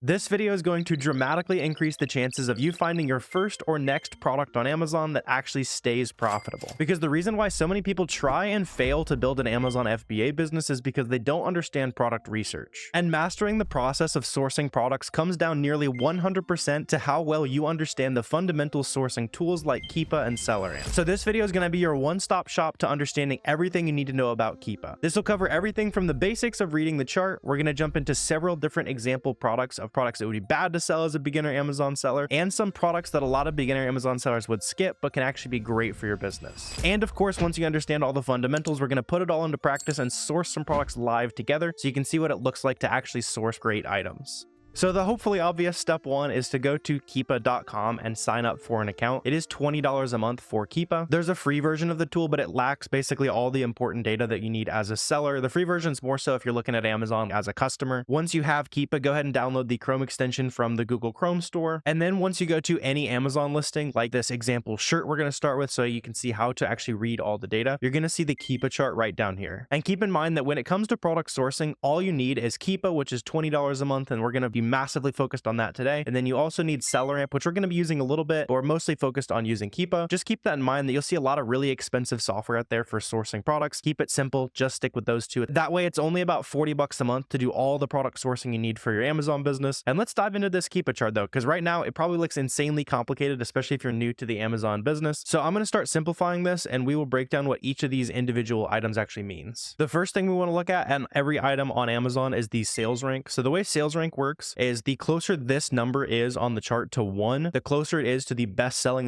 This video is going to dramatically increase the chances of you finding your first or next product on Amazon that actually stays profitable. Because the reason why so many people try and fail to build an Amazon FBA business is because they don't understand product research. And mastering the process of sourcing products comes down nearly 100% to how well you understand the fundamental sourcing tools like Keepa and SellerAmp. So this video is going to be your one-stop shop to understanding everything you need to know about Keepa. This will cover everything from the basics of reading the chart. We're going to jump into several different example products of products that would be bad to sell as a beginner Amazon seller, and some products that a lot of beginner Amazon sellers would skip but can actually be great for your business. And of course, once you understand all the fundamentals, we're going to put it all into practice and source some products live together so you can see what it looks like to actually source great items. So the hopefully obvious step one is to go to Keepa.com and sign up for an account. It is $20 a month for Keepa. There's a free version of the tool, but it lacks basically all the important data that you need as a seller. The free version is more so if you're looking at Amazon as a customer. Once you have Keepa, go ahead and download the Chrome extension from the Google Chrome store. And then once you go to any Amazon listing, like this example shirt we're going to start with so you can see how to actually read all the data, you're going to see the Keepa chart right down here. And keep in mind that when it comes to product sourcing, all you need is Keepa, which is $20 a month, and we're going to be massively focused on that today. And then you also need SellerAmp, which we're going to be using a little bit, but we're mostly focused on using Keepa. Just keep that in mind that you'll see a lot of really expensive software out there for sourcing products. Keep it simple, just stick with those two. That way it's only about 40 bucks a month to do all the product sourcing you need for your Amazon business. And let's dive into this Keepa chart though, because right now it probably looks insanely complicated, especially if you're new to the Amazon business. So I'm going to start simplifying this and we will break down what each of these individual items actually means. The first thing we want to look at on every item on Amazon is the sales rank. So the way sales rank works is the closer this number is on the chart to 1, the closer it is to the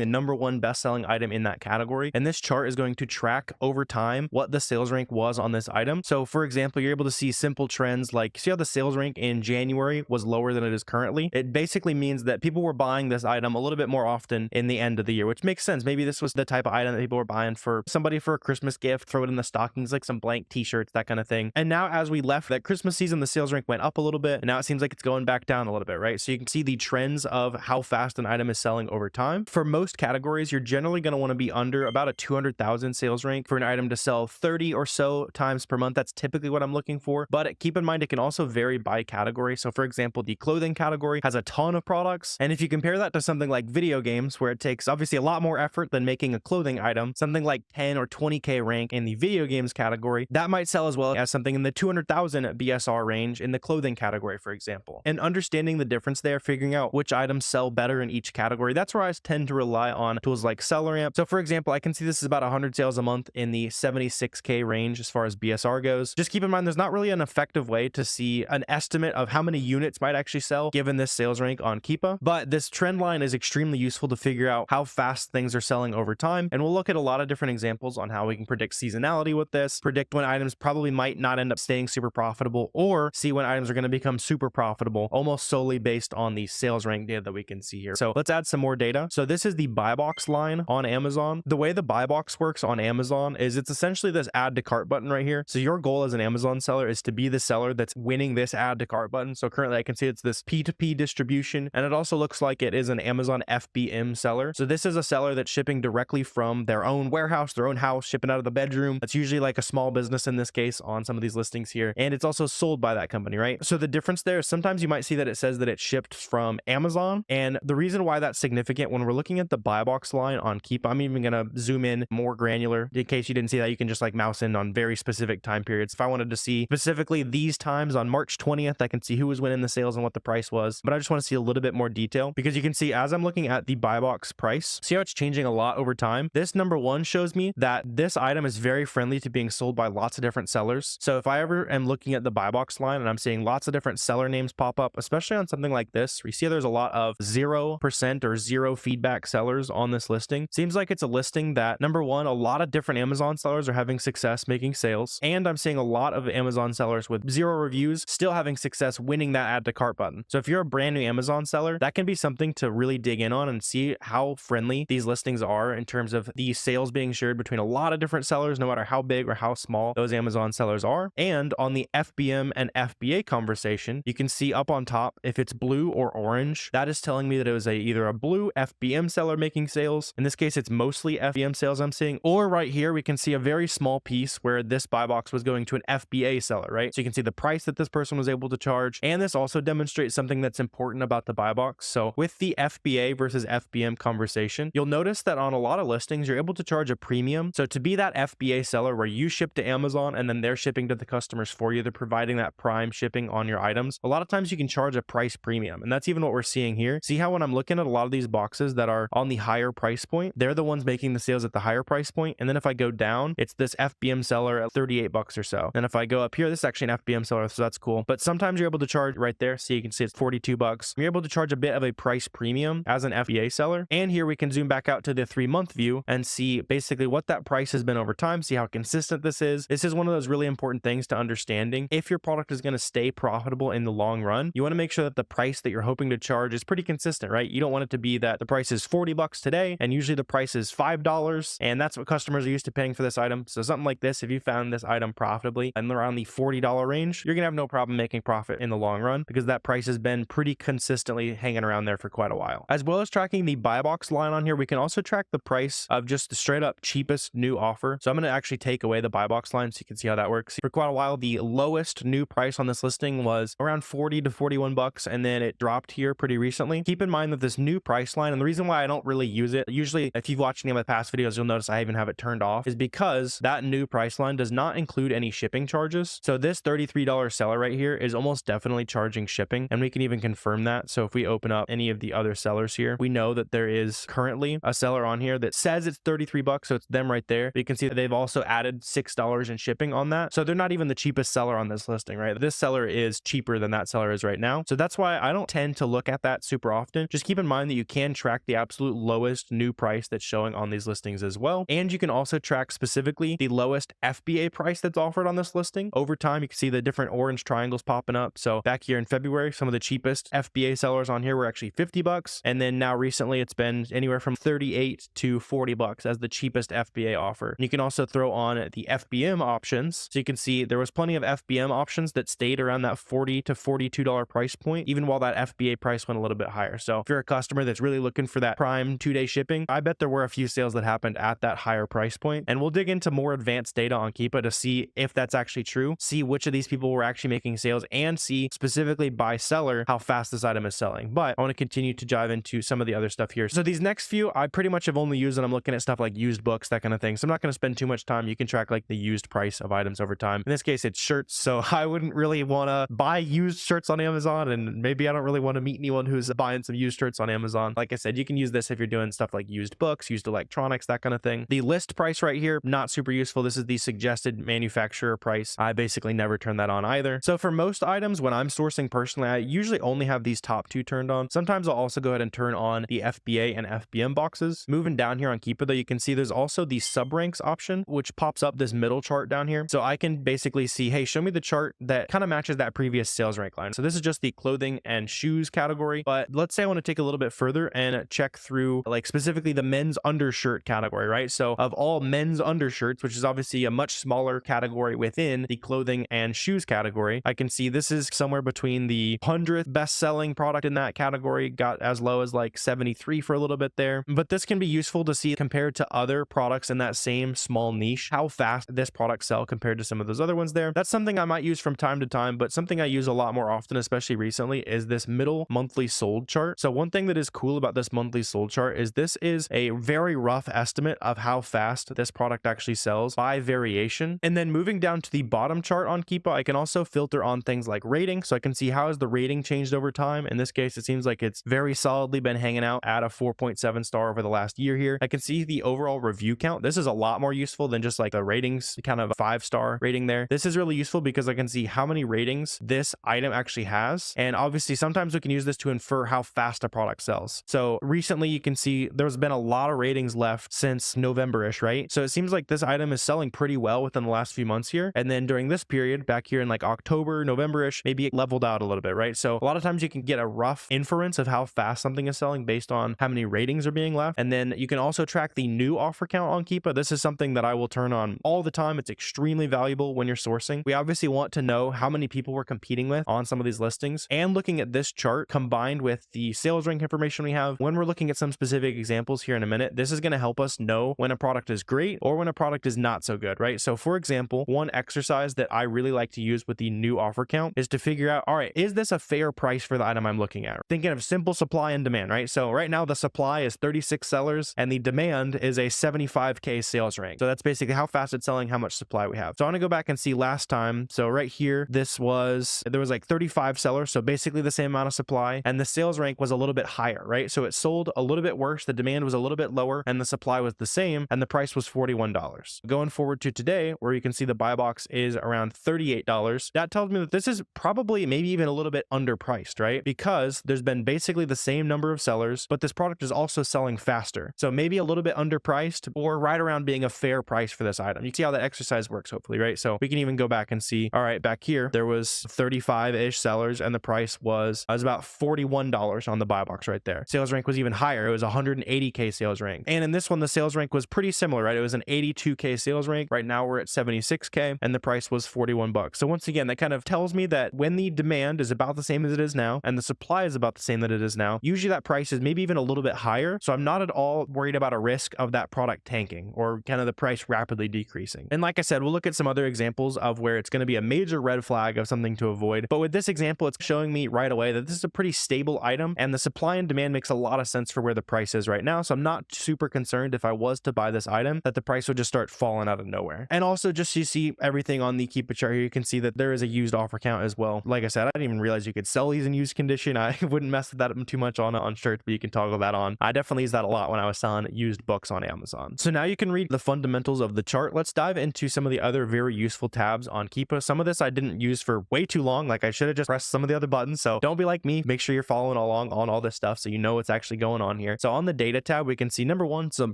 number one best-selling item in that category. And this chart is going to track over time what the sales rank was on this item. So for example, you're able to see simple trends like, see how the sales rank in January was lower than it is currently? It basically means that people were buying this item a little bit more often in the end of the year, which makes sense. Maybe this was the type of item that people were buying for somebody for a Christmas gift, throw it in the stockings, like some blank t-shirts, that kind of thing. And now as we left that Christmas season, the sales rank went up a little bit, and now it seems like it's going back down a little bit, right? So you can see the trends of how fast an item is selling over time. For most categories, you're generally going to want to be under about a 200,000 sales rank for an item to sell 30 or so times per month. That's typically what I'm looking for, but keep in mind it can also vary by category. So for example, the clothing category has a ton of products, and if you compare that to something like video games, where it takes obviously a lot more effort than making a clothing item, something like 10 or 20k rank in the video games category, that might sell as well as something in the 200,000 BSR range in the clothing category, for example. And understanding the difference there, figuring out which items sell better in each category, that's where I tend to rely on tools like SellerAmp. So for example, I can see this is about 100 sales a month in the 76k range as far as BSR goes. Just keep in mind there's not really an effective way to see an estimate of how many units might actually sell given this sales rank on Keepa, but this trend line is extremely useful to figure out how fast things are selling over time. And we'll look at a lot of different examples on how we can predict seasonality with this, predict when items probably might not end up staying super profitable, or see when items are going to become super profitable almost solely based on the sales rank data that we can see here. So let's add some more data. So this is the buy box line on Amazon. The way the buy box works on Amazon is it's essentially this add to cart button right here. So your goal as an Amazon seller is to be the seller that's winning this add to cart button. So currently I can see it's this P2P distribution, and it also looks like it is an Amazon FBM seller. So this is a seller that's shipping directly from their own warehouse, their own house, shipping out of the bedroom. That's usually like a small business in this case on some of these listings here. And it's also sold by that company, right? So the difference there is sometimes you might see that it says that it's shipped from Amazon. And the reason why that's significant when we're looking at the buy box line on Keepa, I'm even going to zoom in more granular in case you didn't see that. You can just like mouse in on very specific time periods. If I wanted to see specifically these times on March 20th, I can see who was winning the sales and what the price was. But I just want to see a little bit more detail because you can see as I'm looking at the buy box price, see how it's changing a lot over time. This number one shows me that this item is very friendly to being sold by lots of different sellers. So if I ever am looking at the buy box line and I'm seeing lots of different seller names pop up, especially on something like this, we see there's a lot of 0% or zero feedback sellers on this listing. Seems like it's a listing that, number one, a lot of different Amazon sellers are having success making sales, and I'm seeing a lot of Amazon sellers with 0 reviews still having success winning that add to cart button. So if you're a brand new Amazon seller, that can be something to really dig in on and see how friendly these listings are in terms of the sales being shared between a lot of different sellers, no matter how big or how small those Amazon sellers are. And on the FBM and FBA conversation, you can see up on on top, if it's blue or orange, that is telling me that it was either a blue FBM seller making sales. In this case, it's mostly FBM sales I'm seeing. Or right here, we can see a very small piece where this buy box was going to an FBA seller, right? So you can see the price that this person was able to charge. And this also demonstrates something that's important about the buy box. So with the FBA versus FBM conversation, you'll notice that on a lot of listings, you're able to charge a premium. So to be that FBA seller where you ship to Amazon and then they're shipping to the customers for you, they're providing that prime shipping on your items. A lot of times you can charge a price premium. And that's even what we're seeing here. See how when I'm looking at a lot of these boxes that are on the higher price point, they're the ones making the sales at the higher price point. And then if I go down, it's this FBM seller at 38 bucks or so. And if I go up here, this is actually an FBM seller, so that's cool. But sometimes you're able to charge right there. So you can see it's 42 bucks. You're able to charge a bit of a price premium as an FBA seller. And here we can zoom back out to the 3-month view and see basically what that price has been over time, see how consistent this is. This is one of those really important things to understanding. If your product is going to stay profitable in the long run, you want to make sure that the price that you're hoping to charge is pretty consistent, right? You don't want it to be that the price is 40 bucks today and usually the price is $5 and that's what customers are used to paying for this item. So something like this, if you found this item profitably and around the $40 range, you're gonna have no problem making profit in the long run because that price has been pretty consistently hanging around there for quite a while. As well as tracking the buy box line on here, we can also track the price of just the straight up cheapest new offer. So I'm going to actually take away the buy box line so you can see how that works. For quite a while, the lowest new price on this listing was around 40 to 41 bucks, and then it dropped here pretty recently. Keep in mind that this new price line, and the reason why I don't really use it, usually if you've watched any of my past videos, you'll notice I even have it turned off, is because that new price line does not include any shipping charges. So this $33 seller right here is almost definitely charging shipping, and we can even confirm that. So if we open up any of the other sellers here, we know that there is currently a seller on here that says it's 33 bucks, so it's them right there. But you can see that they've also added $6 in shipping on that. So they're not even the cheapest seller on this listing, right? This seller is cheaper than that seller is right now. So that's why I don't tend to look at that super often. Just keep in mind that you can track the absolute lowest new price that's showing on these listings as well. And you can also track specifically the lowest FBA price that's offered on this listing. Over time, you can see the different orange triangles popping up. So back here in February, some of the cheapest FBA sellers on here were actually 50 bucks. And then now recently it's been anywhere from 38 to 40 bucks as the cheapest FBA offer. And you can also throw on the FBM options. So you can see there was plenty of FBM options that stayed around that $40 to $42 price point, even while that FBA price went a little bit higher. So if you're a customer that's really looking for that prime 2-day shipping, I bet there were a few sales that happened at that higher price point. And we'll dig into more advanced data on Keepa to see if that's actually true, see which of these people were actually making sales, and see specifically by seller how fast this item is selling. But I want to continue to dive into some of the other stuff here. So these next few, I pretty much have only used, and I'm looking at stuff like used books, that kind of thing. So I'm not going to spend too much time. You can track like the used price of items over time. In this case, it's shirts. So I wouldn't really want to buy used shirts on Amazon, and maybe I don't really want to meet anyone who's buying some used shirts on Amazon. Like I said, you can use this if you're doing stuff like used books, used electronics, that kind of thing. The list price right here, not super useful. This is the suggested manufacturer price. I basically never turn that on either. So for most items, when I'm sourcing personally, I usually only have these top two turned on. Sometimes I'll also go ahead and turn on the FBA and FBM boxes. Moving down here on Keepa though, you can see there's also the sub ranks option, which pops up this middle chart down here. So I can basically see, hey, show me the chart that kind of matches that previous sales rank line. So this is just the clothing and shoes category. But let's say I want to take a little bit further and check through like specifically the men's undershirt category, right? So of all men's undershirts, which is obviously a much smaller category within the clothing and shoes category, I can see this is somewhere between the 100th best selling product in that category, got as low as like 73 for a little bit there. But this can be useful to see compared to other products in that same small niche, how fast this product sell compared to some of those other ones there. That's something I might use from time to time, but something I use a lot more often, especially recently, is this middle monthly sold chart. So one thing that is cool about this monthly sold chart is this is a very rough estimate of how fast this product actually sells by variation. And then moving down to the bottom chart on Keepa, I can also filter on things like rating. So I can see how has the rating changed over time. In this case, it seems like it's very solidly been hanging out at a 4.7 star over the last year here. I can see the overall review count. This is a lot more useful than just like the ratings, kind of a 5-star rating there. This is really useful because I can see how many ratings this item actually has. And obviously sometimes we can use this to infer how fast a product sells. So recently you can see there's been a lot of ratings left since November-ish, right? So it seems like this item is selling pretty well within the last few months here. And then during this period back here in like October, November-ish, maybe it leveled out a little bit, right? So a lot of times you can get a rough inference of how fast something is selling based on how many ratings are being left. And then you can also track the new offer count on Keepa. This is something that I will turn on all the time. It's extremely valuable when you're sourcing. We obviously want to know how many people we're competing with on some of these listings and looking at this chart combined with the sales rank information we have, when we're looking at some specific examples here in a minute, this is going to help us know when a product is great or when a product is not so good, right? So for example, one exercise that I really like to use with the new offer count is to figure out, all right, is this a fair price for the item I'm looking at? Thinking of simple supply and demand, right? So right now the supply is 36 sellers and the demand is a 75K sales rank. So that's basically how fast it's selling, how much supply we have. So I want to go back and see last time. So right here, there was like 35 sellers. So basically the same amount of supply, and the sales rank was a little bit higher, right? So it sold a little bit worse. The demand was a little bit lower and the supply was the same, and the price was $41. Going forward to today, where you can see the buy box is around $38. That tells me that this is probably maybe even a little bit underpriced, right? Because there's been basically the same number of sellers, but this product is also selling faster. So maybe a little bit underpriced or right around being a fair price for this item. You can see how that exercise works, hopefully, right? So we can even go back and see, all right, back here, there was 35-ish sellers and the price was about $41 on the buy box right there. Sales rank was even higher. It was 180K sales rank. And in this one, the sales rank was pretty similar, right? It was an 82K sales rank. Right now we're at 76K and the price was $41. So once again, that kind of tells me that when the demand is about the same as it is now and the supply is about the same that it is now, usually that price is maybe even a little bit higher. So I'm not at all worried about a risk of that product tanking or kind of the price rapidly decreasing. And like I said, we'll look at some other examples of where it's going to be a major red flag of something to avoid. But with this example, it's showing me right away that this is a pretty stable item and the supply and demand makes a lot of sense for where the price is right now. So I'm not super concerned if I was to buy this item that the price would just start falling out of nowhere. And also just so you see everything on the Keepa chart here, you can see that there is a used offer count as well. Like I said, I didn't even realize you could sell these in used condition. I wouldn't mess with that too much on shirts, but you can toggle that on. I definitely use that a lot when I was selling used books on Amazon. So now you can read the fundamentals of the chart. Let's dive into some of the other very useful tabs on Keepa. Some of this I didn't use for way too long. Like I should have just pressed some of the other buttons. So don't be like me. Make sure you're following along on all this stuff so you know what's actually going on here. So on the data tab, we can see number one, some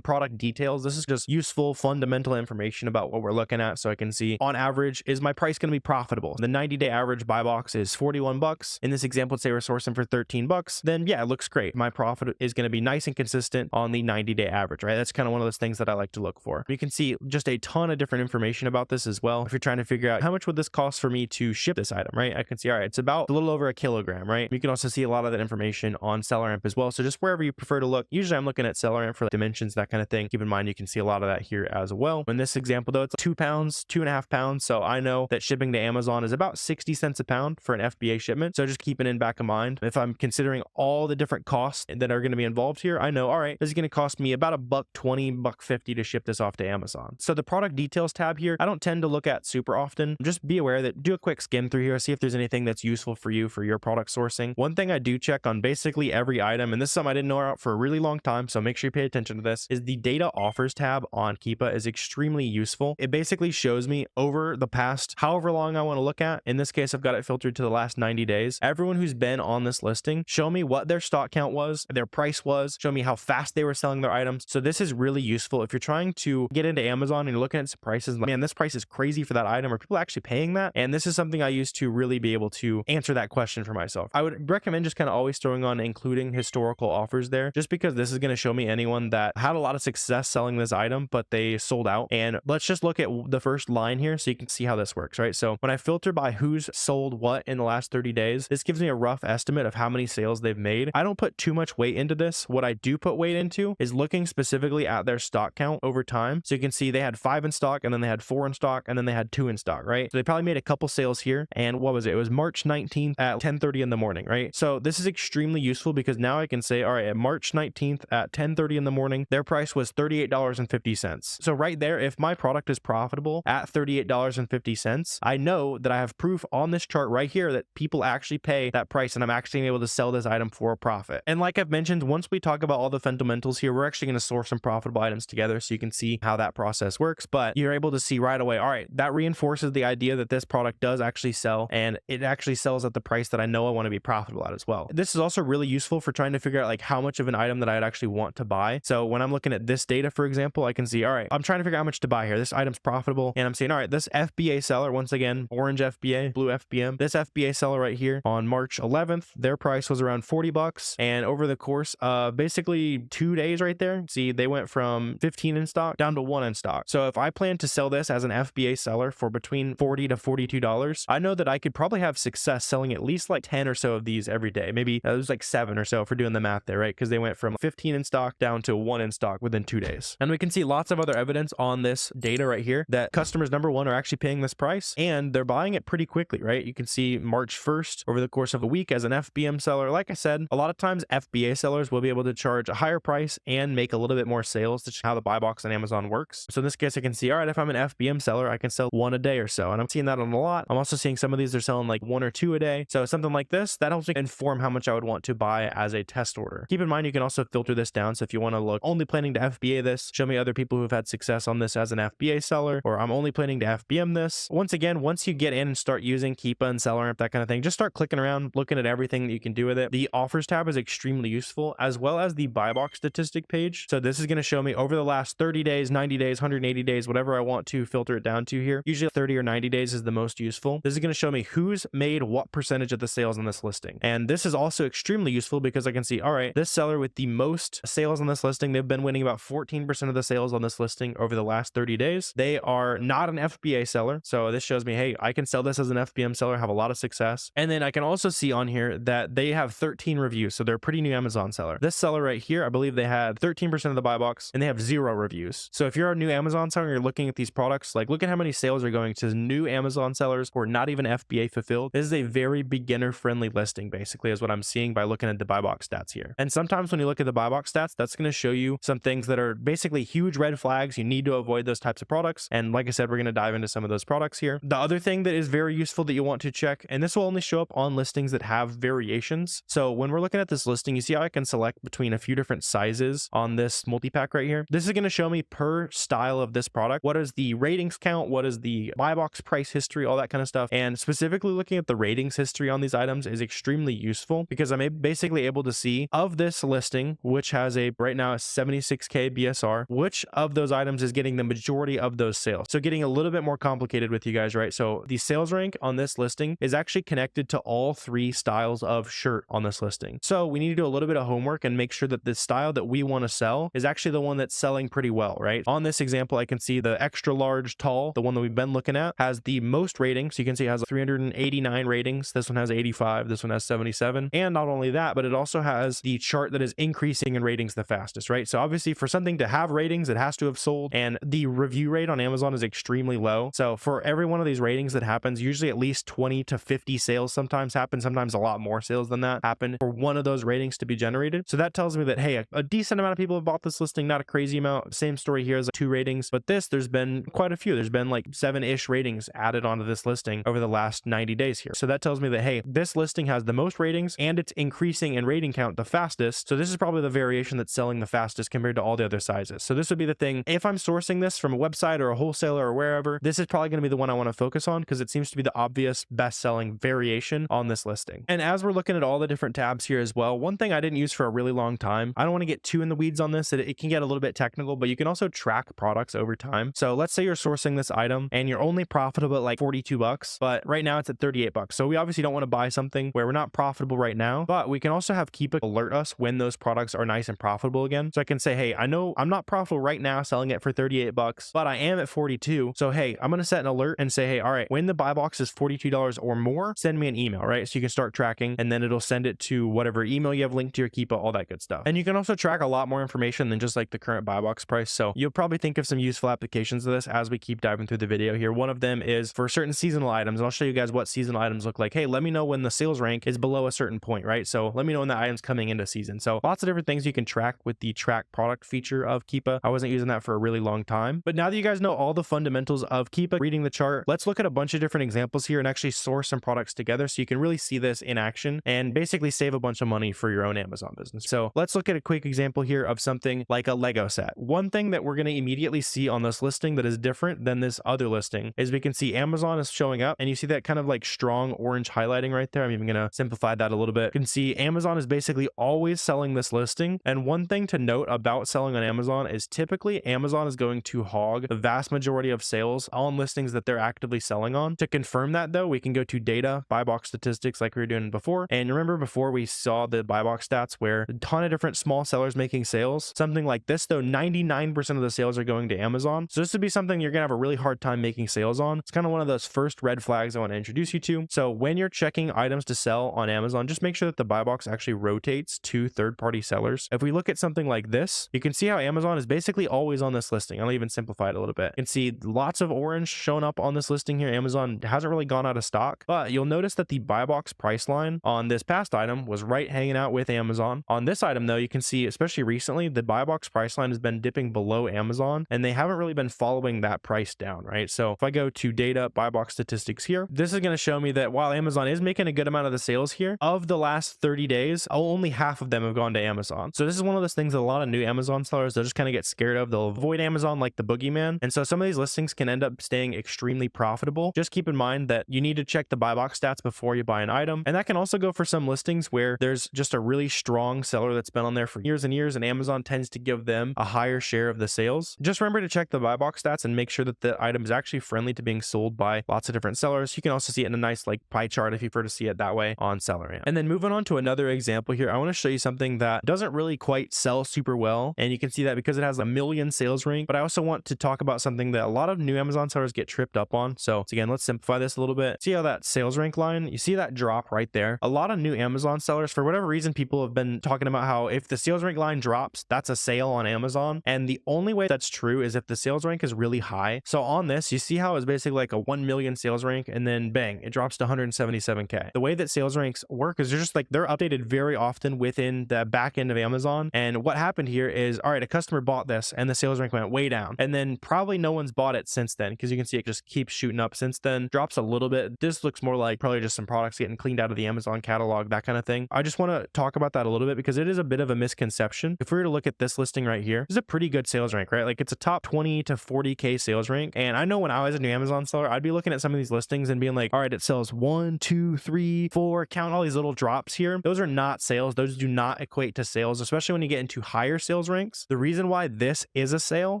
product details. This is just useful fundamental information about what we're looking at. So I can see on average, is my price going to be profitable? The 90-day average buy box is $41. In this example, let's say we're sourcing for $13. Then yeah, it looks great. My profit is going to be nice and consistent on the 90-day average, right? That's kind of one of those things that I like to look for. You can see just a ton of different information about this as well. If you're trying to figure out how much would this cost for me to ship this item, right? I can see, all right, it's about a little over a kilogram, right? You can also see a lot of that information on SellerAmp as well. So just wherever you prefer to look, usually I'm looking at SellerAmp for like dimensions, that kind of thing. Keep in mind, you can see a lot of that here as well. In this example though, it's 2 pounds, 2.5 pounds. So I know that shipping to Amazon is about 60 cents a pound for an FBA shipment. So just keeping in back of mind, if I'm considering all the different costs that are going to be involved here, I know, all right, this is going to cost me about $1.20, $1.50 to ship this off to Amazon. So the product details tab here, I don't tend to look at super often. Just be aware that do a quick skim through here, see if there's anything that's useful for you for your product sourcing. One thing I do check on basically every item, and this is something I didn't know about for a really long time, so make sure you pay attention to this, is the data offers tab on Keepa is extremely useful. It basically shows me over the past however long I want to look at. In this case, I've got it filtered to the last 90 days. Everyone who's been on this listing, show me what their stock count was, their price was, show me how fast they were selling their items. So this is really useful if you're trying to get into Amazon and you're looking at some prices, like, man, this price is crazy for that item. Are people actually paying that? And this is something I use to really be able to answer that question for myself. I would recommend just kind of always throwing on including historical offers there, just because this is going to show me anyone that had a lot of success selling this item, but they sold out. And let's just look at the first line here so you can see how this works, right? So when I filter by who's sold what in the last 30 days, this gives me a rough estimate of how many sales they've made. I don't put too much weight into this. What I do put weight into is looking specifically at their stock count over time. So you can see they had 5 in stock, and then they had 4 in stock, and then they had 2 in stock, right? So they probably made a couple sales here. And what was it? It was March 19th at 10:30 in the morning, right? So this is extremely useful because now I can say, all right, at March 19th at 10:30 in the morning, their price was $38.50. So right there, if my product is profitable at $38.50, I know that I have proof on this chart right here that people actually pay that price and I'm actually able to sell this item for a profit. And like I've mentioned, once we talk about all the fundamentals here, we're actually going to source some profitable items together so you can see how that process works. But you're able to see right away, all right, that reinforces the idea that this product does actually sell and it actually sells at the price that I know I want to be profitable at as well. This is also really useful for trying to figure out like how much of an item that I'd actually want to buy. So when I'm looking at this data, for example, I can see, all right, I'm trying to figure out how much to buy here. This item's profitable. And I'm saying, all right, this FBA seller, once again, orange FBA, blue FBM, this FBA seller right here on March 11th, their price was around $40. And over the course of basically 2 days right there, see, they went from 15 in stock down to 1 in stock. So if I plan to sell this as an FBA seller for between $40 to $42, I know that I could probably have success best, selling at least like 10 or so of these every day. Maybe it was like 7 or so if we're doing the math there, right? Because they went from 15 in stock down to 1 in stock within 2 days. And we can see lots of other evidence on this data right here that customers, number one, are actually paying this price and they're buying it pretty quickly, right? You can see March 1st over the course of a week as an FBM seller. Like I said, a lot of times FBA sellers will be able to charge a higher price and make a little bit more sales, to how the buy box on Amazon works. So in this case, I can see, all right, if I'm an FBM seller, I can sell 1 a day or so. And I'm seeing that on a lot. I'm also seeing some of these are selling like 1 or 2 a day. So something like this, that helps me inform how much I would want to buy as a test order. Keep in mind, you can also filter this down. So if you want to look only planning to FBA this, show me other people who've had success on this as an FBA seller, or I'm only planning to FBM this. Once again, once you get in and start using Keepa and SellerAmp, that kind of thing, just start clicking around, looking at everything that you can do with it. The offers tab is extremely useful, as well as the buy box statistic page. So this is going to show me over the last 30 days, 90 days, 180 days, whatever I want to filter it down to here. Usually 30 or 90 days is the most useful. This is going to show me who's made what percentage of the sales on this listing. And this is also extremely useful because I can see, all right, this seller with the most sales on this listing, they've been winning about 14% of the sales on this listing over the last 30 days. They are not an FBA seller. So this shows me, hey, I can sell this as an FBM seller, have a lot of success. And then I can also see on here that they have 13 reviews. So they're a pretty new Amazon seller. This seller right here, I believe they had 13% of the buy box and they have 0 reviews. So if you're a new Amazon seller, you're looking at these products, like look at how many sales are going to new Amazon sellers who are not even FBA fulfilled. This is a very beginner friendly listing, basically, is what I'm seeing by looking at the buy box stats here. And sometimes when you look at the buy box stats, that's going to show you some things that are basically huge red flags. You need to avoid those types of products. And like I said, we're going to dive into some of those products here. The other thing that is very useful that you want to check, and this will only show up on listings that have variations. So when we're looking at this listing, you see how I can select between a few different sizes on this multi-pack right here. This is going to show me per style of this product, what is the ratings count, what is the buy box price history, all that kind of stuff. And specifically looking at the ratings history on these items is extremely useful because I'm basically able to see of this listing, which has a right now a 76K BSR, which of those items is getting the majority of those sales. So getting a little bit more complicated with you guys, right? So the sales rank on this listing is actually connected to all 3 styles of shirt on this listing. So we need to do a little bit of homework and make sure that the style that we want to sell is actually the one that's selling pretty well, right? On this example, I can see the extra large tall, the one that we've been looking at, has the most ratings. So you can see it has 389 ratings. This one has 85. This one has 77. And not only that, but it also has the chart that is increasing in ratings the fastest, right? So obviously for something to have ratings, it has to have sold, and the review rate on Amazon is extremely low. So for every one of these ratings that happens, usually at least 20 to 50 sales sometimes happen, sometimes a lot more sales than that happen for one of those ratings to be generated. So that tells me that, hey, a decent amount of people have bought this listing, not a crazy amount. Same story here as 2 ratings, but there's been quite a few. There's been like 7-ish ratings added onto this listing over the last 90 days here. So that tells me that, hey, this listing has the most ratings and it's increasing in rating count the fastest. So this is probably the variation that's selling the fastest compared to all the other sizes. So this would be the thing. If I'm sourcing this from a website or a wholesaler or wherever, this is probably going to be the one I want to focus on because it seems to be the obvious best-selling variation on this listing. And as we're looking at all the different tabs here as well, one thing I didn't use for a really long time, I don't want to get too in the weeds on this. It can get a little bit technical, but you can also track products over time. So let's say you're sourcing this item and you're only profitable at like 42 bucks, but right now it's at 38 bucks. So we obviously don't want to buy something where we're not profitable right now, but we can also have Keepa alert us when those products are nice and profitable again. So I can say, hey, I know I'm not profitable right now selling it for 38 bucks, but I am at 42. So hey, I'm going to set an alert and say, hey, all right, when the buy box is $42 or more, send me an email, right? So you can start tracking and then it'll send it to whatever email you have linked to your Keepa, all that good stuff. And you can also track a lot more information than just like the current buy box price. So you'll probably think of some useful applications of this as we keep diving through the video here. One of them is for certain seasonal items, and I'll show you guys what seasonal items look like. Hey, let me know when the sales rank is below a certain point, right? So let me know when the item's coming into season. So lots of different things you can track with the track product feature of Keepa. I wasn't using that for a really long time, but now that you guys know all the fundamentals of Keepa, reading the chart, let's look at a bunch of different examples here and actually source some products together so you can really see this in action and basically save a bunch of money for your own Amazon business. So let's look at a quick example here of something like a Lego set. One thing that we're going to immediately see on this listing that is different than this other listing is we can see Amazon is showing up, and you see that kind of like strong orange highlighting right there. I'm even going to simplify that a little bit. You can see Amazon is basically always selling this listing. And one thing to note about selling on Amazon is typically Amazon is going to hog the vast majority of sales on listings that they're actively selling on. To confirm that though, we can go to data, buy box statistics like we were doing before. And remember before we saw the buy box stats where a ton of different small sellers making sales, something like this though, 99% of the sales are going to Amazon. So this would be something you're going to have a really hard time making sales on. It's kind of one of those first red flags I want to introduce you to. So So when you're checking items to sell on Amazon, just make sure that the buy box actually rotates to third-party sellers. If we look at something like this, you can see how Amazon is basically always on this listing. I'll even simplify it a little bit. You can see lots of orange showing up on this listing here. Amazon hasn't really gone out of stock, but you'll notice that the buy box price line on this past item was right hanging out with Amazon. On this item though, you can see, especially recently, the buy box price line has been dipping below Amazon, and they haven't really been following that price down, right? So if I go to data, buy box statistics here, this is going to show me that while Amazon is making a good amount of the sales here, of the last 30 days, only half of them have gone to Amazon. So this is one of those things that a lot of new Amazon sellers, they'll just kind of get scared of. They'll avoid Amazon like the boogeyman. And so some of these listings can end up staying extremely profitable. Just keep in mind that you need to check the buy box stats before you buy an item. And that can also go for some listings where there's just a really strong seller that's been on there for years and years, and Amazon tends to give them a higher share of the sales. Just remember to check the buy box stats and make sure that the item is actually friendly to being sold by lots of different sellers. You can also see it in a nice like pie chart if you prefer to see it that way on SellerAmp. And then moving on to another example here, I want to show you something that doesn't really quite sell super well. And you can see that because it has a million sales rank, but I also want to talk about something that a lot of new Amazon sellers get tripped up on. So again, let's simplify this a little bit. See how that sales rank line, you see that drop right there? A lot of new Amazon sellers, for whatever reason, people have been talking about how if the sales rank line drops, that's a sale on Amazon. And the only way that's true is if the sales rank is really high. So on this, you see how it's basically like a 1 million sales rank, and then bang, it drops to 177K. The way that sales ranks work is they're updated very often within the back end of Amazon. And what happened here is, all right, a customer bought this and the sales rank went way down. And then probably no one's bought it since then, because you can see it just keeps shooting up since then, drops a little bit. This looks more like probably just some products getting cleaned out of the Amazon catalog, that kind of thing. I just want to talk about that a little bit because it is a bit of a misconception. If we were to look at this listing right here, this is a pretty good sales rank, right? Like it's a top 20 to 40K sales rank. And I know when I was a new Amazon seller, I'd be looking at some of these listings and being like, all right, it sells 1, 2, 3, 4, count all these little drops here. Those are not sales. Those do not equate to sales, especially when you get into higher sales ranks. The reason why this is a sale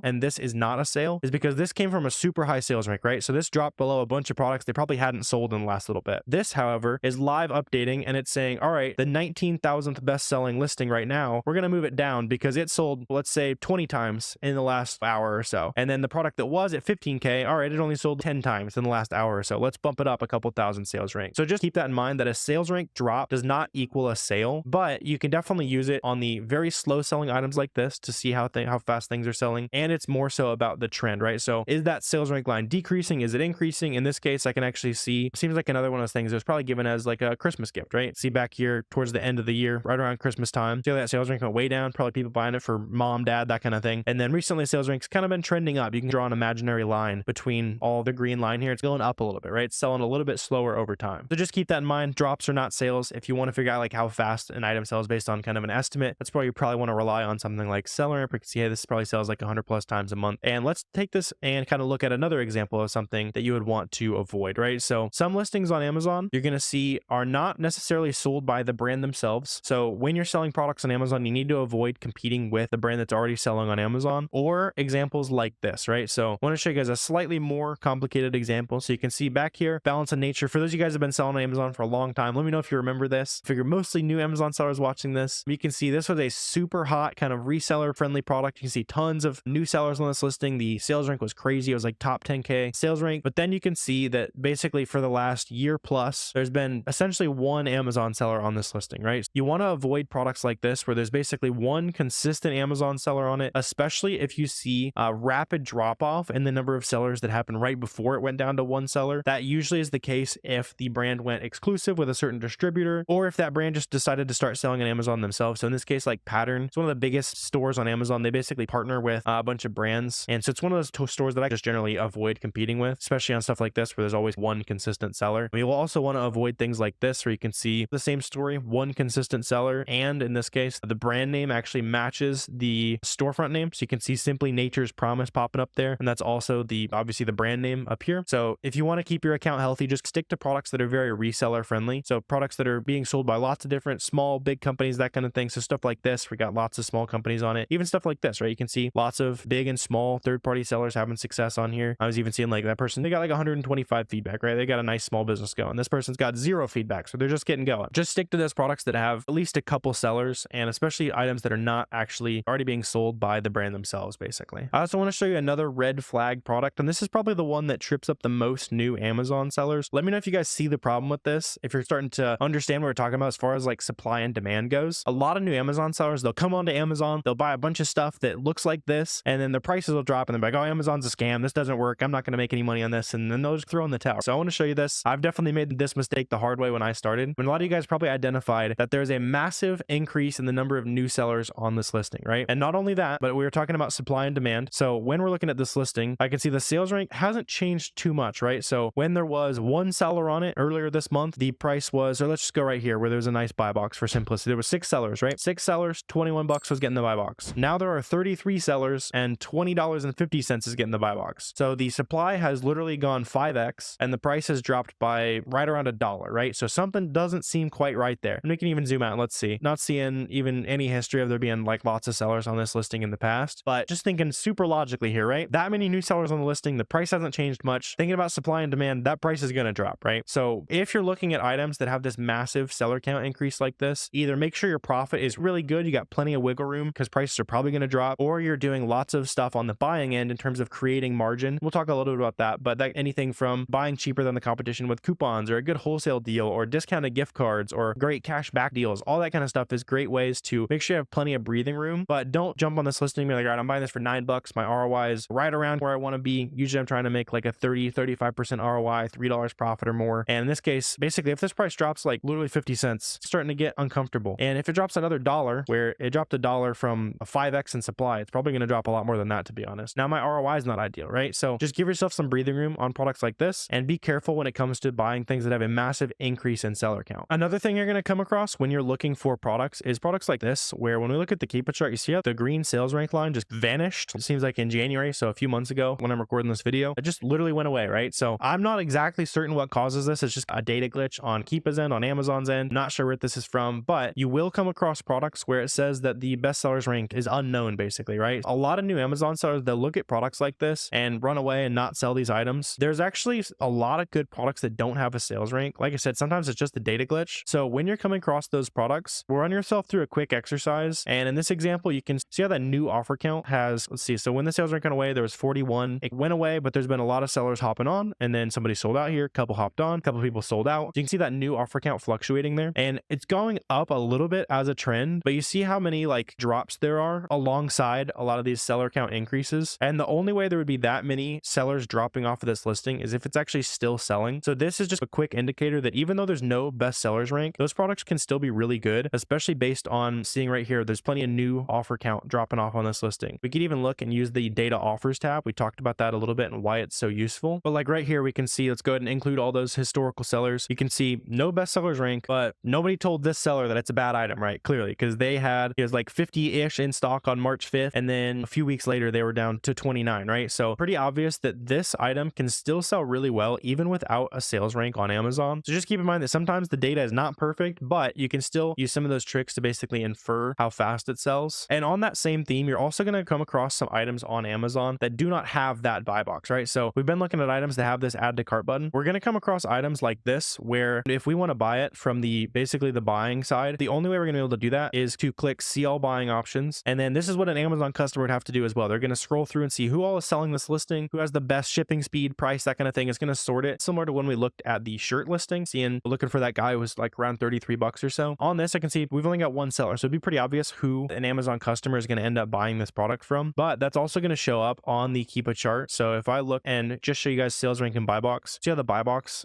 and this is not a sale is because this came from a super high sales rank, right? So this dropped below a bunch of products they probably hadn't sold in the last little bit. This, however, is live updating, and it's saying, all right, the 19,000th best-selling listing right now, we're going to move it down because it sold, let's say, 20 times in the last hour or so. And then the product that was at 15K, all right, it only sold 10 times in the last hour or so. Let's bump it up a couple thousand sales rank. So just keep that in mind, that a sales rank drop does not equal a sale, but you can definitely use it on the very slow selling items like this to see how fast things are selling. And it's more so about the trend, right? So is that sales rank line decreasing? Is it increasing? In this case, I can actually see, seems like another one of those things that was probably given as like a Christmas gift, right? See back here towards the end of the year, right around Christmas time, see how that sales rank went way down, probably people buying it for mom, dad, that kind of thing. And then recently sales rank's kind of been trending up. You can draw an imaginary line between all the green line here. It's going up a little bit, right? It's selling a little bit slower over time. So just keep that in mind. Drops are not sales. If you want to figure out like how fast an item sells based on kind of an estimate, that's probably you probably want to rely on something like SellerAmp. You can see, hey, this probably sells like 100 plus times a month. And let's take this and kind of look at another example of something that you would want to avoid, right? So some listings on Amazon you're going to see are not necessarily sold by the brand themselves. So when you're selling products on Amazon, you need to avoid competing with the brand that's already selling on Amazon, or examples like this, right? So I want to show you guys a slightly more complicated example. So you can see back here, balance of nature. For those of you guys who have been selling on Amazon for a long time, let me know if you remember this. I figure mostly new Amazon sellers watching this. You can see this was a super hot kind of reseller friendly product. You can see tons of new sellers on this listing. The sales rank was crazy. It was like top 10K sales rank. But then you can see that basically for the last year plus, there's been essentially one Amazon seller on this listing, right? You want to avoid products like this where there's basically one consistent Amazon seller on it, especially if you see a rapid drop off in the number of sellers that happened right before it went down to one seller. That usually is the case if the brand went exclusive with a certain distributor, or if that brand just decided to start selling on Amazon themselves. So in this case, like Pattern, it's one of the biggest stores on Amazon. They basically partner with a bunch of brands. And so it's one of those stores that I just generally avoid competing with, especially on stuff like this where there's always one consistent seller. We will also want to avoid things like this where you can see the same story, one consistent seller. And in this case, the brand name actually matches the storefront name. So you can see Simply Nature's Promise popping up there. And that's also obviously the brand name up here. So if you want to keep your account healthy, just stick to products that are very reseller friendly. So products that are being sold by lots of different small, big companies, that kind of thing. So stuff like this, we got lots of small companies on it. Even stuff like this, right? You can see lots of big and small third-party sellers having success on here. I was even seeing like that person, they got like 125 feedback, right? They got a nice small business going. This person's got 0 feedback. So they're just getting going. Just stick to those products that have at least a couple sellers, and especially items that are not actually already being sold by the brand themselves, basically. I also want to show you another red flag product, and this is probably the one that trips up the most new Amazon sellers. Let me know if you guys guys see the problem with this, if you're starting to understand what we're talking about as far as like supply and demand goes, a lot of new Amazon sellers, they'll come onto Amazon, they'll buy a bunch of stuff that looks like this, and then the prices will drop and they're like, oh, Amazon's a scam, this doesn't work, I'm not going to make any money on this, and then they'll just throw in the towel. So I want to show you this. I've definitely made this mistake the hard way when I started. When a lot of you guys probably identified that there's a massive increase in the number of new sellers on this listing, right? And not only that, but we were talking about supply and demand. So when we're looking at this listing, I can see the sales rank hasn't changed too much, right? So when there was one seller on it earlier this month, the price was, or let's just go right here where there's a nice buy box for simplicity. There was 6 sellers, right? 6 sellers, 21 bucks was getting the buy box. Now there are 33 sellers and $20.50 is getting the buy box. So the supply has literally gone 5x and the price has dropped by right around $1, right? So something doesn't seem quite right there. And we can even zoom out. Let's see. Not seeing even any history of there being like lots of sellers on this listing in the past, but just thinking super logically here, right? That many new sellers on the listing, the price hasn't changed much. Thinking about supply and demand, that price is going to drop, right? So if you're looking at items that have this massive seller count increase like this, either make sure your profit is really good, you got plenty of wiggle room because prices are probably going to drop, or you're doing lots of stuff on the buying end in terms of creating margin. We'll talk a little bit about that, but that anything from buying cheaper than the competition with coupons or a good wholesale deal or discounted gift cards or great cash back deals, all that kind of stuff is great ways to make sure you have plenty of breathing room. But don't jump on this listing and be like, all right, I'm buying this for $9, my ROI is right around where I want to be. Usually I'm trying to make like a 30-35% ROI, $3 profit or more. And in this case, basically if this price drops like literally 50 cents, it's starting to get uncomfortable. And if it drops another $1, where it dropped $1 from a 5x in supply, it's probably going to drop a lot more than that, to be honest. Now my ROI is not ideal, right? So just give yourself some breathing room on products like this and be careful when it comes to buying things that have a massive increase in seller count. Another thing you're going to come across when you're looking for products is products like this, where when we look at the Keepa chart, you see how the green sales rank line just vanished. It seems like in January, so a few months ago when I'm recording this video, it just literally went away, right? So I'm not exactly certain what causes this. It's just a data glitch on Keepa's end, on Amazon's end. Not sure where this is from, but you will come across products where it says that the best sellers rank is unknown, basically, right? A lot of new Amazon sellers, they'll look at products like this and run away and not sell these items. There's actually a lot of good products that don't have a sales rank. Like I said, sometimes it's just a data glitch. So when you're coming across those products, run yourself through a quick exercise. And in this example, you can see how that new offer count has, let's see, so when the sales rank went away, there was 41. It went away, but there's been a lot of sellers hopping on, and then somebody sold out here, a couple hopped on, a couple people sold out. So you can see that new offer count fluctuating there, and it's going up a little bit as a trend, but you see how many like drops there are alongside a lot of these seller count increases. And the only way there would be that many sellers dropping off of this listing is if it's actually still selling. So this is just a quick indicator that even though there's no best sellers rank, those products can still be really good, especially based on seeing right here, there's plenty of new offer count dropping off on this listing. We could even look and use the data offers tab. We talked about that a little bit and why it's so useful. But like right here, we can see, let's go ahead and include all those historical sellers. You can see no best sellers rank, but nobody told this seller that it's a bad item, right? Clearly, because it was like 50-ish in stock on March 5th. And then a few weeks later, they were down to 29, right? So pretty obvious that this item can still sell really well, even without a sales rank on Amazon. So just keep in mind that sometimes the data is not perfect, but you can still use some of those tricks to basically infer how fast it sells. And on that same theme, you're also going to come across some items on Amazon that do not have that buy box, right? So we've been looking at items that have this add to cart button. We're going to come across items like this, where if we want to buy it from basically the buying side, the only way we're going to be able to do that is to click see all buying options. And then this is what an Amazon customer would have to do as well. They're going to scroll through and see who all is selling this listing, who has the best shipping speed, price, that kind of thing. It's going to sort it similar to when we looked at the shirt listing, looking for that guy who was like around 33 bucks or so. On this, I can see we've only got one seller. So it'd be pretty obvious who an Amazon customer is going to end up buying this product from, but that's also going to show up on the Keepa chart. So if I look and just show you guys sales rank and buy box, see how the buy box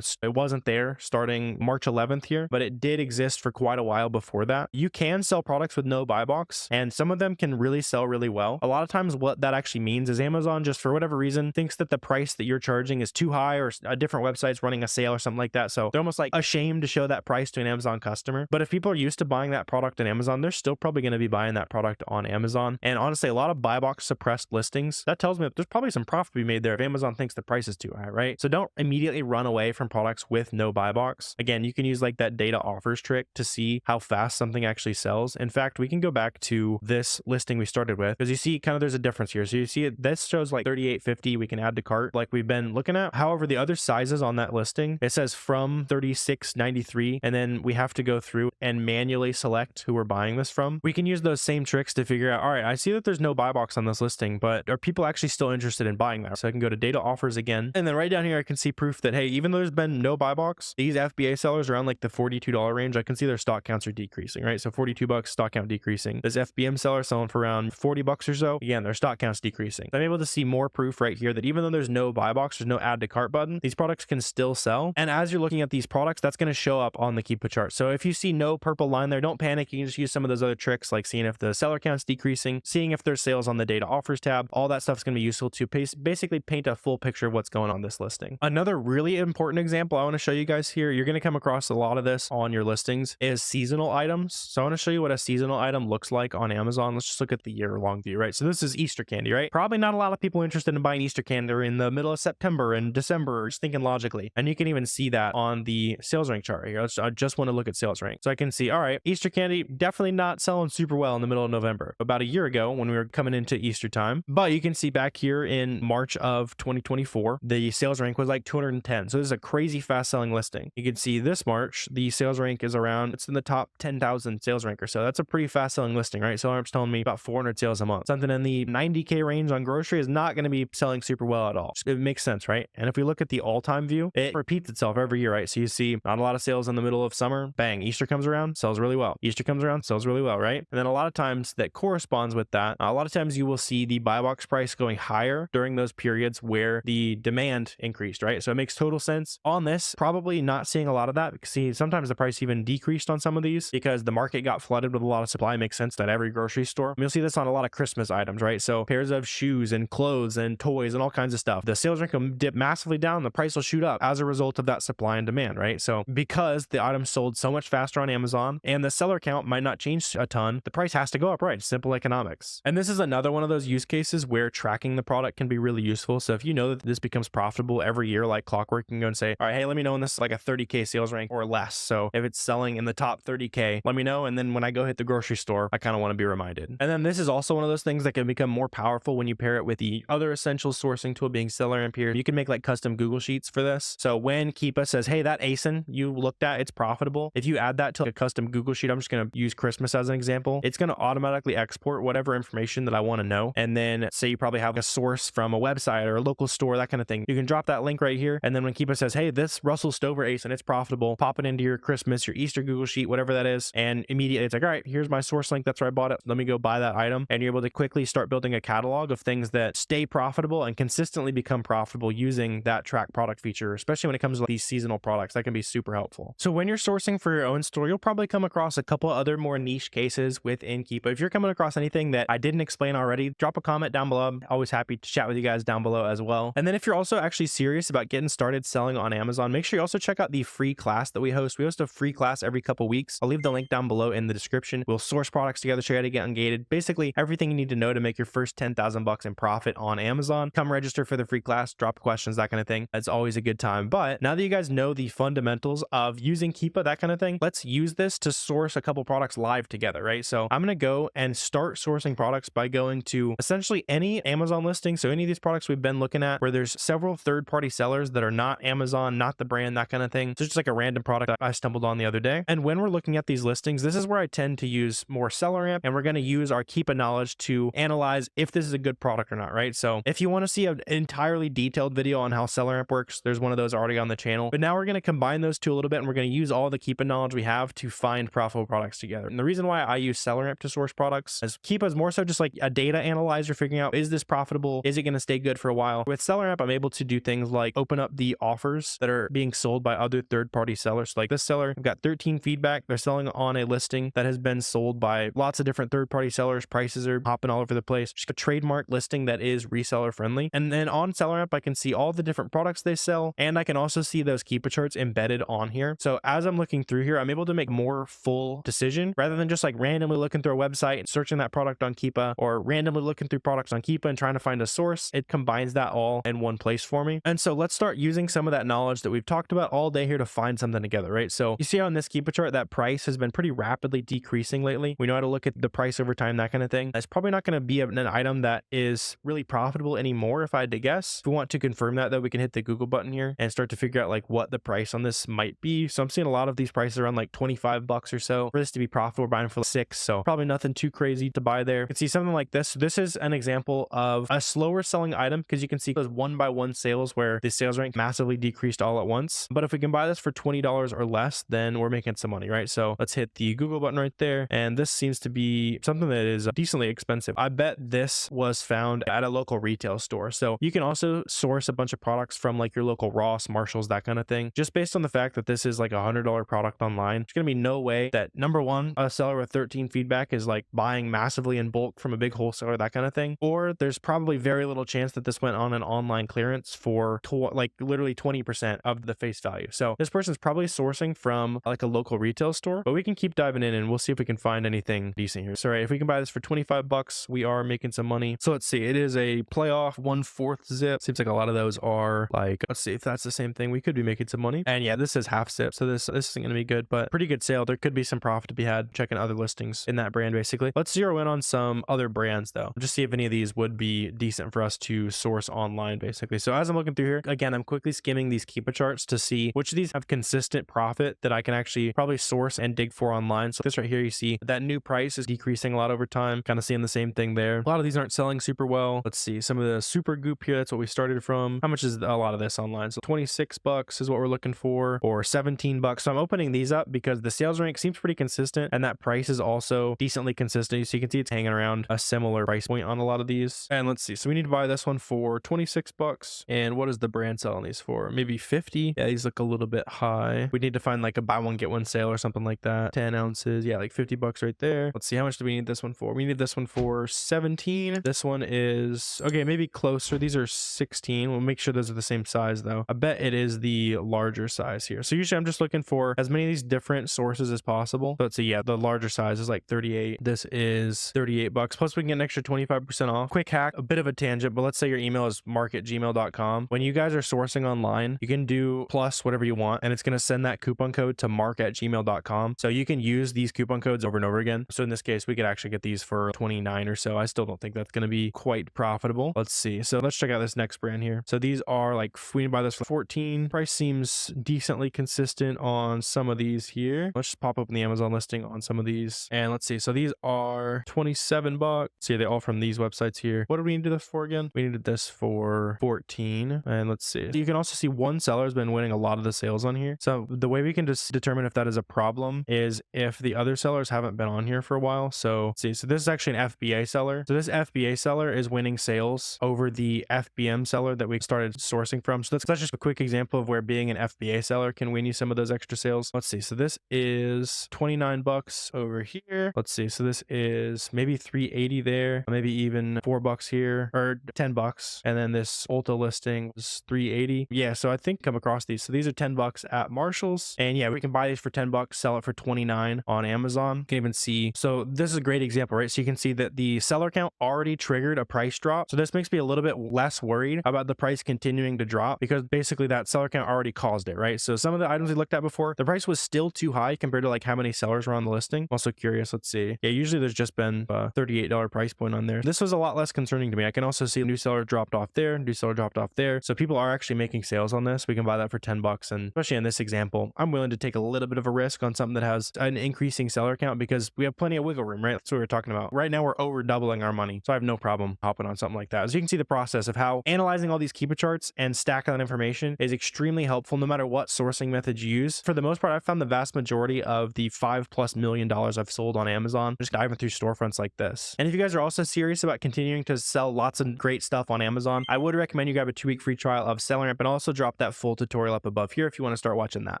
it wasn't there starting March 11th here, but it did exist for quite a while before that. You can sell products with no buy box, and some of them can really sell really well. A lot of times what that actually means is Amazon, just for whatever reason, thinks that the price that you're charging is too high, or a different website's running a sale or something like that. So they're almost like ashamed to show that price to an Amazon customer. But if people are used to buying that product on Amazon, they're still probably going to be buying that product on Amazon. And honestly, a lot of buy box suppressed listings, that tells me that there's probably some profit to be made there if Amazon thinks the price is too high, right? So don't immediately run away from products with no buy box. Again, you can use like that data offers trick to see how fast something actually sells. In fact, we can go back to this listing we started with, because you see kind of there's a difference here. So you see this shows like 38.50 we can add to cart like we've been looking at. However, the other sizes on that listing, it says from 36.93, and then we have to go through and manually select who we're buying this from. We can use those same tricks to figure out, all right, I see that there's no buy box on this listing, but are people actually still interested in buying that? So I can go to data offers again, and then right down here I can see proof that, hey, even even though there's been no buy box, these FBA sellers around like the $42 range, I can see their stock counts are decreasing, right? So 42 bucks, stock count decreasing. This FBM seller selling for around 40 bucks or so, again, their stock count's decreasing. So I'm able to see more proof right here that even though there's no buy box, there's no add to cart button, these products can still sell. And as you're looking at these products, that's going to show up on the Keepa chart. So if you see no purple line there, don't panic. You can just use some of those other tricks, like seeing if the seller count's decreasing, seeing if there's sales on the data offers tab. All that stuff is going to be useful to basically paint a full picture of what's going on this listing. Another really important example I want to show you guys here, you're going to come across a lot of this on your listings, is seasonal items. So I want to show you what a seasonal item looks like on Amazon. Let's just look at the year-long view, right? So this is Easter candy, right? Probably not a lot of people interested in buying Easter candy in the middle of September and December, just thinking logically. And you can even see that on the sales rank chart here. I just want to look at sales rank. So I can see, all right, Easter candy definitely not selling super well in the middle of November. About a year ago when we were coming into Easter time. But you can see back here in March of 2024, the sales rank was like 210. So this is a crazy fast selling listing. You can see this March, the sales rank is around, it's in the top 10,000 sales rank or so. That's a pretty fast selling listing, right? SellerAmp's telling me about 400 sales a month. Something in the 90K range on grocery is not going to be selling super well at all. It makes sense, right? And if we look at the all-time view, it repeats itself every year, right? So you see not a lot of sales in the middle of summer, bang, Easter comes around, sells really well. Easter comes around, sells really well, right? And then a lot of times that corresponds with that, a lot of times you will see the buy box price going higher during those periods where the demand increased, right? So it makes total sense. On this, probably not seeing a lot of that because see, sometimes the price even decreased on some of these because the market got flooded with a lot of supply. It makes sense that every grocery store, you'll see this on a lot of Christmas items, right? So pairs of shoes and clothes and toys and all kinds of stuff. The sales rank will dip massively down, the price will shoot up as a result of that supply and demand, right? So because the item sold so much faster on Amazon and the seller count might not change a ton, the price has to go up, right? Simple economics. And this is another one of those use cases where tracking the product can be really useful. So if you know that this becomes profitable every year like clockwork, you can go and say, all right, hey, let me know when this is like a 30K sales rank or less. So if it's selling in the top 30K, let me know. And then when I go hit the grocery store, I kind of want to be reminded. And then this is also one of those things that can become more powerful when you pair it with the other essential sourcing tool being SellerAmp here. You can make like custom Google Sheets for this. So when Keepa says, hey, that ASIN you looked at, it's profitable. If you add that to a custom Google Sheet, I'm just going to use Christmas as an example. It's going to automatically export whatever information that I want to know. And then say you probably have a source from a website or a local store, that kind of thing. You can drop that link right here. And then when Keepa says, hey, this Russell Stover ASIN, it's profitable, pop it into your Christmas, your Easter Google Sheet, whatever that is. And immediately it's like, all right, here's my source link. That's where I bought it. Let me go buy that item. And you're able to quickly start building a catalog of things that stay profitable and consistently become profitable using that track product feature, especially when it comes to these seasonal products. That can be super helpful. So when you're sourcing for your own store, you'll probably come across a couple other more niche cases within Keepa. If you're coming across anything that I didn't explain already, drop a comment down below. I'm always happy to chat with you guys down below as well. And then if you're also actually serious about getting started selling on Amazon, make sure you also check out the free class that we host. We host a free class every couple weeks. I'll leave the link down below in the description. We'll source products together, show you how to get ungated. Basically everything you need to know to make your first 10,000 bucks in profit on Amazon. Come register for the free class, drop questions, that kind of thing. It's always a good time. But now that you guys know the fundamentals of using Keepa, that kind of thing, let's use this to source a couple products live together, right? So I'm going to go and start sourcing products by going to essentially any Amazon listing. So any of these products we've been looking at where there's several third-party sellers that are not Amazon, not the brand, that kind of thing. So it's just like a random product that I stumbled on the other day. And when we're looking at these listings, this is where I tend to use more SellerAmp, and we're going to use our Keepa knowledge to analyze if this is a good product or not, right? So if you want to see an entirely detailed video on how SellerAmp works, there's one of those already on the channel. But now we're going to combine those two a little bit, and we're going to use all the Keepa knowledge we have to find profitable products together. And the reason why I use SellerAmp to source products is Keepa is more so just like a data analyzer, figuring out, is this profitable? Is it going to stay good for a while? With SellerAmp, I'm able to do things like open up the offers that are being sold by other third-party sellers. Like this seller, I've got 13 feedback. They're selling on a listing that has been sold by lots of different third-party sellers. Prices are hopping all over the place. Just a trademark listing that is reseller friendly. And then on SellerAmp, I can see all the different products they sell, and I can also see those Keepa charts embedded on here. So as I'm looking through here, I'm able to make more full decision rather than just like randomly looking through a website and searching that product on Keepa, or randomly looking through products on Keepa and trying to find a source. It combines that all in one place for me. And so let's start using some of that knowledge that we've talked about all day here to find something together, right? So you see how in this Keepa chart, that price has been pretty rapidly decreasing lately. We know how to look at the price over time, that kind of thing. That's probably not going to be an item that is really profitable anymore, if I had to guess. If we want to confirm that, though, we can hit the Google button here and start to figure out like what the price on this might be. So I'm seeing a lot of these prices around like 25 bucks or so for this to be profitable. We're buying for 6, so probably nothing too crazy to buy there. You can see something like this. This is an example of a slower selling item because you can see those one-by-one sales where the sales rank massively probably decreased all at once. But if we can buy this for $20 or less, then we're making some money, right? So let's hit the Google button right there. And this seems to be something that is decently expensive. I bet this was found at a local retail store. So you can also source a bunch of products from like your local Ross, Marshalls, that kind of thing. Just based on the fact that this is like $100 product online, there's going to be no way that, number one, a seller with 13 feedback is like buying massively in bulk from a big wholesaler, that kind of thing. Or there's probably very little chance that this went on an online clearance for like literally 20% of the face value. So this person's probably sourcing from like a local retail store, but we can keep diving in and we'll see if we can find anything decent here. So right, if we can buy this for 25 bucks, we are making some money. So let's see, it is a playoff 1/4 zip. Seems like a lot of those are like, let's see if that's the same thing. We could be making some money. And yeah, this is half zip. So this isn't going to be good, but pretty good sale. There could be some profit to be had checking other listings in that brand basically. Let's zero in on some other brands though. Just see if any of these would be decent for us to source online basically. So as I'm looking through here, again, I'm quickly skimming these Keepa charts to see which of these have consistent profit that I can actually probably source and dig for online. So this right here, you see that new price is decreasing a lot over time, kind of seeing the same thing there. A lot of these aren't selling super well. Let's see some of the super goop here. That's what we started from. How much is a lot of this online? So 26 bucks is what we're looking for, or 17 bucks. So I'm opening these up because the sales rank seems pretty consistent and that price is also decently consistent. So you can see it's hanging around a similar price point on a lot of these. And let's see. So we need to buy this one for 26 bucks. And what is the brand selling these for? Maybe 50. Yeah, these look a little bit high. We need to find like a buy one, get one sale or something like that. 10 ounces. Yeah, like 50 bucks right there. Let's see. How much do we need this one for? We need this one for 17. This one is, okay, maybe closer. These are 16. We'll make sure those are the same size though. I bet it is the larger size here. So usually I'm just looking for as many of these different sources as possible. So let's see. Yeah, the larger size is like 38. This is 38 bucks. Plus we can get an extra 25% off. Quick hack, a bit of a tangent, but let's say your email is mark@gmail.com. When you guys are sourcing online, you can do plus whatever you want, and it's going to send that coupon code to mark@gmail.com. So you can use these coupon codes over and over again. So in this case, we could actually get these for 29 or so. I still don't think that's going to be quite profitable. Let's see. So let's check out this next brand here. So these are like, we can buy this for 14. Price seems decently consistent on some of these here. Let's just pop open the Amazon listing on some of these. And let's see. So these are 27 bucks. See, they're all from these websites here. What do we need to do this for again? We needed this for 14. And let's see. You can also see one seller has been winning a lot of the sales on here. So the way we can just determine if that is a problem is if the other sellers haven't been on here for a while. So let's see. So this is actually an FBA seller. So this FBA seller is winning sales over the FBM seller that we started sourcing from. So that's just a quick example of where being an FBA seller can win you some of those extra sales. Let's see. So this is 29 bucks over here. Let's see. So this is maybe 380 there, maybe even 4 bucks here, or 10 bucks. And then this Ulta listing was 380. Yeah. So I think come across these. So these are 10 bucks at Marshalls. And yeah, we can buy these for 10 bucks, sell it for 29 on Amazon. You can even see. So this is a great example, right? So you can see that the seller count already triggered a price drop. So this makes me a little bit less worried about the price continuing to drop because basically that seller count already caused it, right? So some of the items we looked at before, the price was still too high compared to like how many sellers were on the listing. I'm also curious. Let's see. Yeah, usually there's just been a $38 price point on there. This was a lot less concerning to me. I can also see a new seller dropped off there, new seller dropped off there. So people are actually making sales on this. We can buy that for 10 bucks. And especially in this example, I'm willing to take a little bit of a risk on something that has an increasing seller count because we have plenty of wiggle room, right? That's what we're talking about. Right now, we're over doubling our money. So I have no problem hopping on something like that. As you can see the process of how analyzing all these Keepa charts and stacking that information is extremely helpful no matter what sourcing method you use. For the most part, I've found the vast majority of the $5+ million I've sold on Amazon just diving through storefronts like this. And if you guys are also serious about continuing to sell lots of great stuff on Amazon, I would recommend you grab a 2-week free trial of SellerAmp and also drop that full tutorial up above here if you want to start watching that.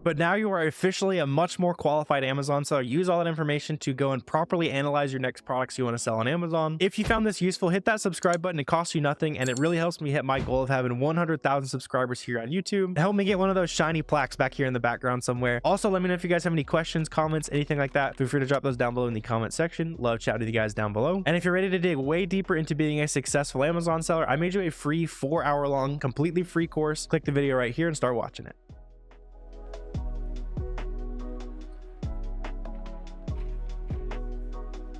But now you are officially a much more qualified Amazon seller. Use all that information to go and properly analyze your next products you want to sell on Amazon. If you found this useful, hit that subscribe button. It costs you nothing, and it really helps me hit my goal of having 100,000 subscribers here on YouTube. Help me get one of those shiny plaques back here in the background somewhere. Also, let me know if you guys have any questions, comments, anything like that. Feel free to drop those down below in the comment section. Love chatting with you guys down below. And if you're ready to dig way deeper into being a successful Amazon seller, I made you a free 4-hour-long, completely free course. Click the video right here and start watching it.